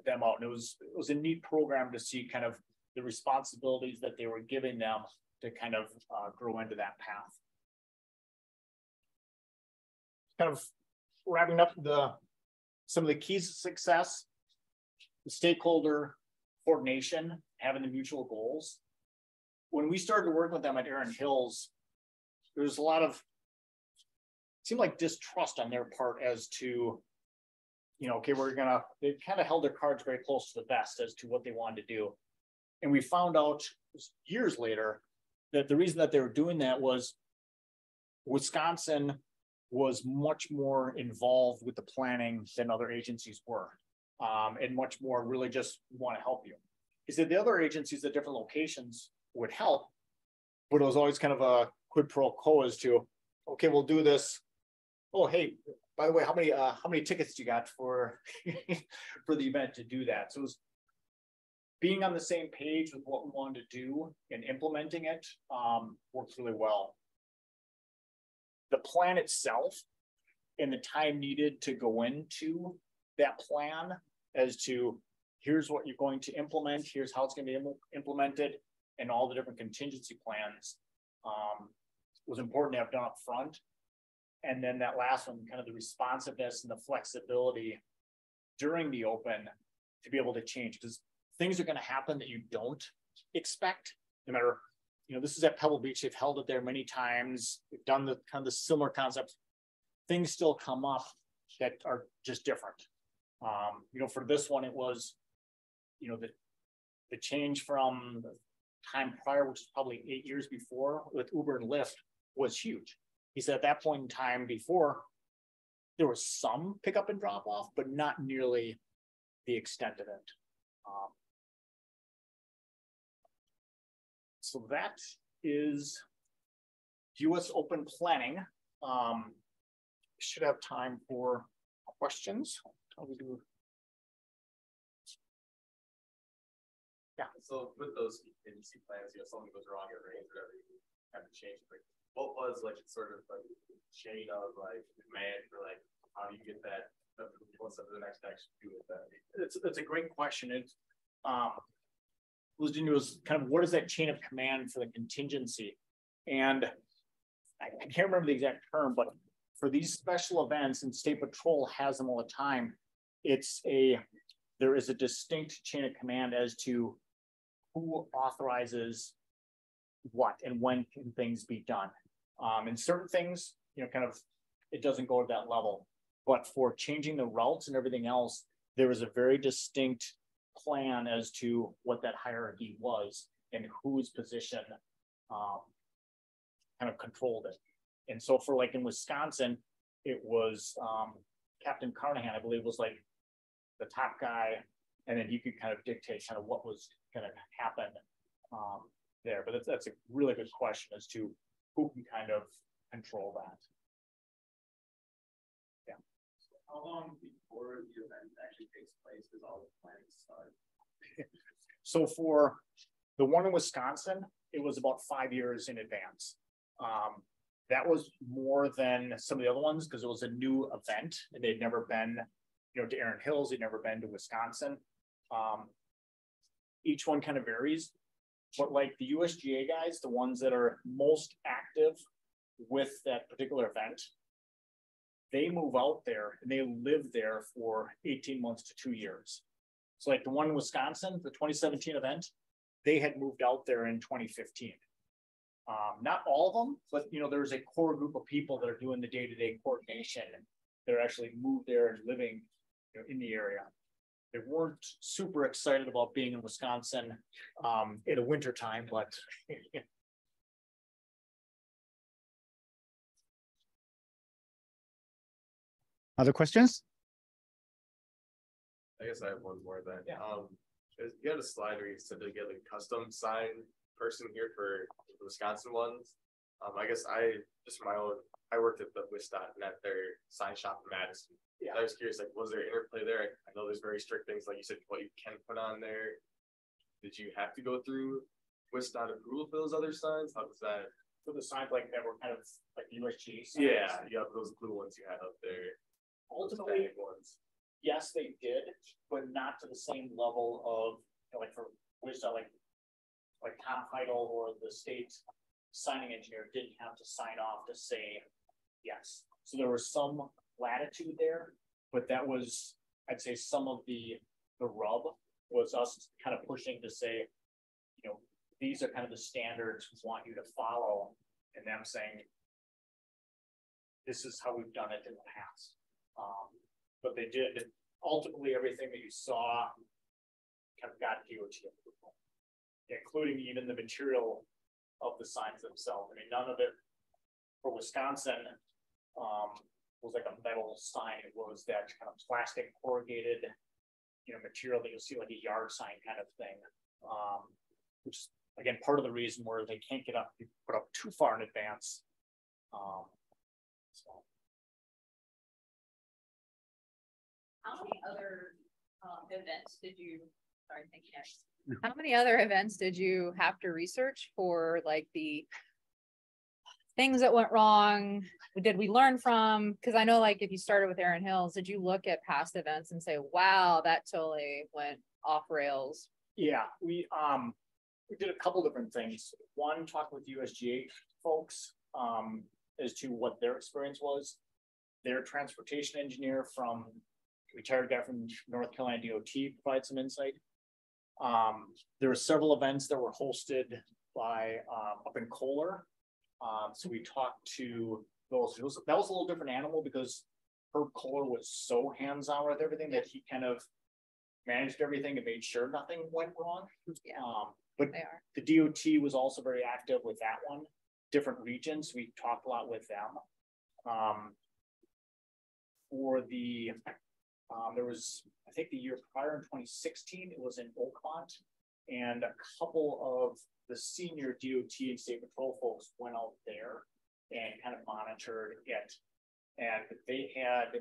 them out. And it was a neat program to see kind of the responsibilities that they were giving them to kind of grow into that path. Kind of wrapping up some of the keys to success: the stakeholder coordination, having the mutual goals. When we started working with them at Erin Hills, there was a lot of, it seemed like distrust on their part as to, okay, they kind of held their cards very close to the vest as to what they wanted to do. And we found out years later that the reason that they were doing that was Wisconsin was much more involved with the planning than other agencies were, and much more really just want to help you. Is that the other agencies at different locations would help, but it was always kind of a quid pro quo as to, okay, we'll do this. Oh, hey, by the way, how many tickets do you got for for the event to do that? So it was being on the same page with what we wanted to do and implementing it works really well. The plan itself and the time needed to go into that plan as to here's what you're going to implement, here's how it's going to be implemented, and all the different contingency plans was important to have done up front. And then that last one, kind of the responsiveness and the flexibility during the open to be able to change, because things are going to happen that you don't expect, no matter, this is at Pebble Beach. They've held it there many times. They've done the kind of the similar concepts. Things still come up that are just different. For this one, it was, the change from the time prior, which is probably 8 years before with Uber and Lyft, was huge. He said at that point in time before, there was some pickup and drop off, but not nearly the extent of it. So that is US open planning. Should have time for questions. How we do? Yeah. So with those contingency plans, you know, something goes wrong, it rains, whatever, you have to change. Like, what was like sort of like chain of like demand for like how do you get that? What's up to the next action do with that? It's a great question. It's was kind of what is that chain of command for the contingency? And I can't remember the exact term, but for these special events, and State Patrol has them all the time, there is a distinct chain of command as to who authorizes what and when can things be done. And certain things, you know, kind of, it doesn't go to that level. But for changing the routes and everything else, there was a very distinct plan as to what that hierarchy was and whose position kind of controlled it. And so for like in Wisconsin, it was Captain Carnahan, I believe, was like the top guy, and then he could kind of dictate kind of what was going to happen there. But that's a really good question as to who can kind of control that. Yeah. So how long before the event actually takes place does all the planning start? So for the one in Wisconsin, it was about 5 years in advance. That was more than some of the other ones because it was a new event and they'd never been, you know, to Erin Hills, they'd never been to Wisconsin. Each one kind of varies, but like the USGA guys, the ones that are most active with that particular event, they move out there and they live there for 18 months to 2 years. So like the one in Wisconsin, the 2017 event, they had moved out there in 2015. Not all of them, but you know, there's a core group of people that are doing the day-to-day coordination that are actually moved there and living, you know, in the area. They weren't super excited about being in Wisconsin in the winter time, but other questions? I guess I have one more then. Yeah. You had a slide where you said to get a custom sign person here for the Wisconsin ones. I guess I worked at the WISDOT and at their sign shop in Madison. Yeah. I was curious, like, was there interplay there? I know there's very strict things, like you said, what you can put on there. Did you have to go through WISDOT approval for those other signs? How was that? for the signs like that were kind of like USG signs. Yeah, you have those blue ones you had up there. Ultimately, Ones. yes, they did, but not to the same level of, you know, like for which like Tom Heidel or the state signing engineer didn't have to sign off to say yes. So there was some latitude there, but that was, I'd say, some of the rub was us kind of pushing to say, you know, these are kind of the standards we want you to follow, and them saying, this is how we've done it in the past. But they did, ultimately, everything that you saw kind of got DOT approval, including even the material of the signs themselves. I mean, none of it for Wisconsin was like a metal sign. It was that kind of plastic corrugated, you know, material that you'll see like a yard sign kind of thing, which is, again, part of the reason where they can't get up, put up too far in advance. So. How many other events did you, sorry, thank you. How many other events did you have to research for, like, the things that went wrong? Did we learn from? Because I know, like, if you started with Erin Hills, did you look at past events and say, wow, that totally went off rails? Yeah, we did a couple different things. One, talk with USGA folks as to what their experience was. Their transportation engineer retired guy from North Carolina DOT provided some insight. There were several events that were hosted by up in Kohler. So we talked to those. That was a little different animal because Herb Kohler was so hands-on with everything that he kind of managed everything and made sure nothing went wrong. Yeah, But they are. the DOT was also very active with that one. different regions. We talked a lot with them. For the, there was, I think the year prior in 2016, it was in Oakmont, and a couple of the senior DOT and State Patrol folks went out there and kind of monitored it. And they had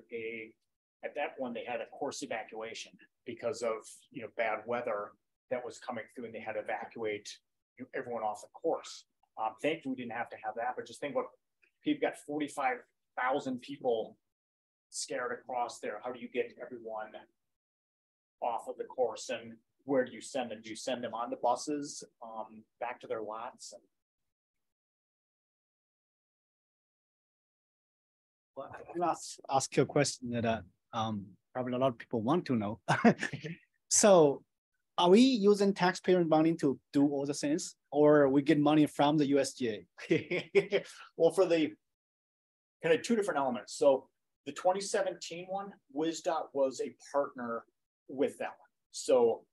at that point, they had a course evacuation because of, bad weather that was coming through, and they had to evacuate everyone off the course. Thankfully, we didn't have to have that, but just think about, you've got 45,000 people scattered across there. How do you get everyone off of the course, and where do you send them? Do you send them on the buses back to their lots? Well, I'll ask you a question that probably a lot of people want to know. So, are we using taxpayer money to do all the things, or we get money from the USDA? Well, for the kind of two different elements. So the 2017 one, WSDOT was a partner with them. So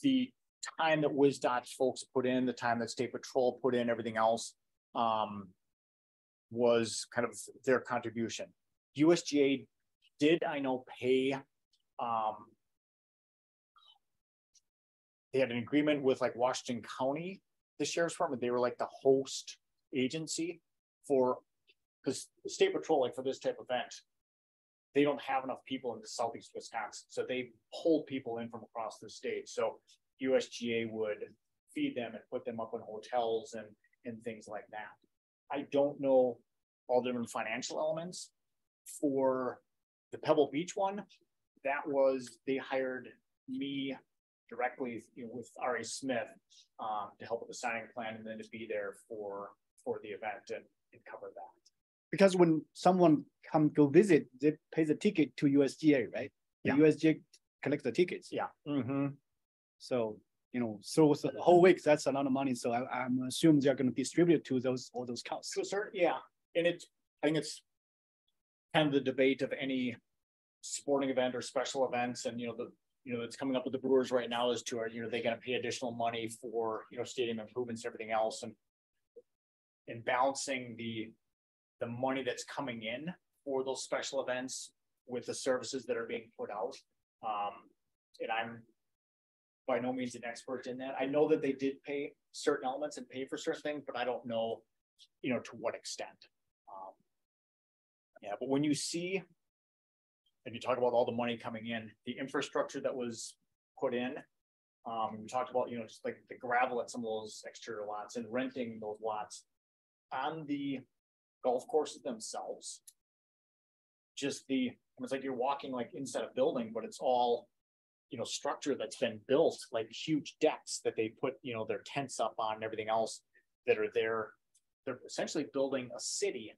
the time that WSDOT folks put in, the time that State Patrol put in, everything else was kind of their contribution. USDA did, I know, pay, they had an agreement with like Washington County, the Sheriff's Department. They were like the host agency for, because the State Patrol, like for this type of event, they don't have enough people in the Southeast Wisconsin. So they pulled people in from across the state. So USGA would feed them and put them up in hotels and things like that. I don't know all the different financial elements. For the Pebble Beach one, that was, they hired me directly with raSmith to help with the signing plan, and then to be there for the event and cover that. Because when someone come to visit, they pay the ticket to USDA, right? The USDA collects the tickets. Yeah. So, so the whole week, that's a lot of money. So I'm assuming they're going to distribute to all those counts. So, sir, yeah. And I think it's kind of the debate of any sporting event or special events. And, it's coming up with the Brewers right now as to, are they going to pay additional money for, stadium improvements and everything else, and balancing the money that's coming in for those special events with the services that are being put out. And I'm by no means an expert in that. I know that they did pay certain elements and pay for certain things, but I don't know, to what extent. But when you see, and you talk about all the money coming in, the infrastructure that was put in, we talked about, just like the gravel at some of those exterior lots and renting those lots on the golf courses themselves. Just it's like you're walking like inside a building, but it's all, structure that's been built, like huge decks that they put, their tents up on and everything else that are there. They're essentially building a city,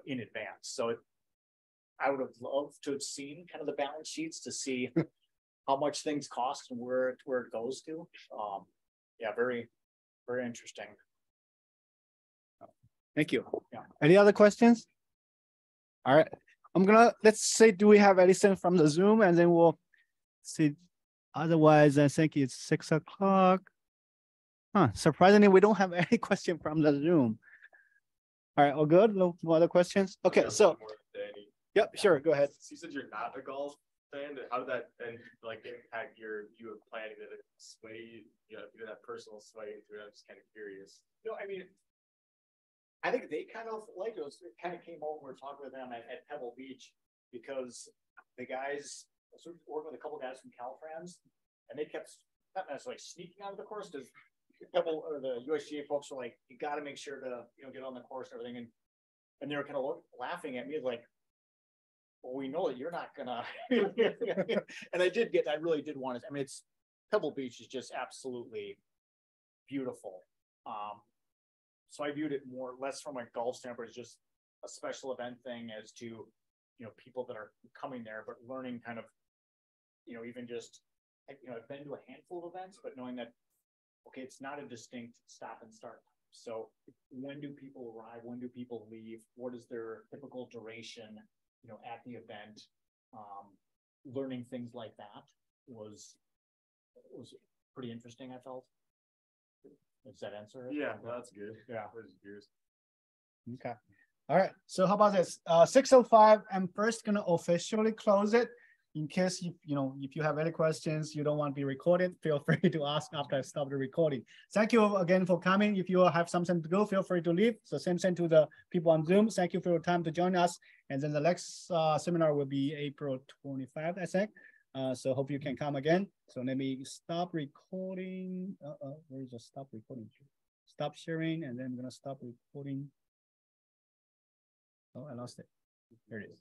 in advance. So I would have loved to have seen kind of the balance sheets to see how much things cost and where it goes to. Very, very interesting. Thank you. Yeah. Any other questions? All right. Let's say, do we have anything from the Zoom, and then we'll see. Otherwise, I think it's 6 o'clock. Surprisingly, we don't have any question from the Zoom. All right, all good? No other questions? Okay, so. Yep, sure, go ahead. So you said you're not a golf fan. How did that impact your view of planning? Did it sway you, that personal sway into it? I'm just kind of curious. I think they kind of like it. It kind of came over. We were talking with them at Pebble Beach, because the guys, so working with a couple guys from Caltrans, and they kept not necessarily sneaking out of the course, because Pebble or the USGA folks were like, you got to make sure to get on the course and everything, and they were kind of laughing at me like, well, we know that you're not gonna. And I really did want to. I mean, it's Pebble Beach is just absolutely beautiful. So I viewed it less from a golf standpoint, as just a special event thing, as to, people that are coming there, but learning kind of, even just, I've been to a handful of events, but knowing that, okay, it's not a distinct stop and start. So when do people arrive? When do people leave? What is their typical duration, at the event? Learning things like that was pretty interesting, I felt. Does that answer it? Yeah, that's good. Yeah. Okay. All right. So how about this? 6:05. I'm first gonna officially close it. In case if you have any questions, you don't want to be recorded, feel free to ask after I stop the recording. Thank you again for coming. If you have something to go, feel free to leave. So same to the people on Zoom. Thank you for your time to join us. And then the next seminar will be April 25, I think. So hope you can come again. So let me stop recording. Where is the stop recording? Stop sharing, and then I'm gonna stop recording. Oh, I lost it. Here it is.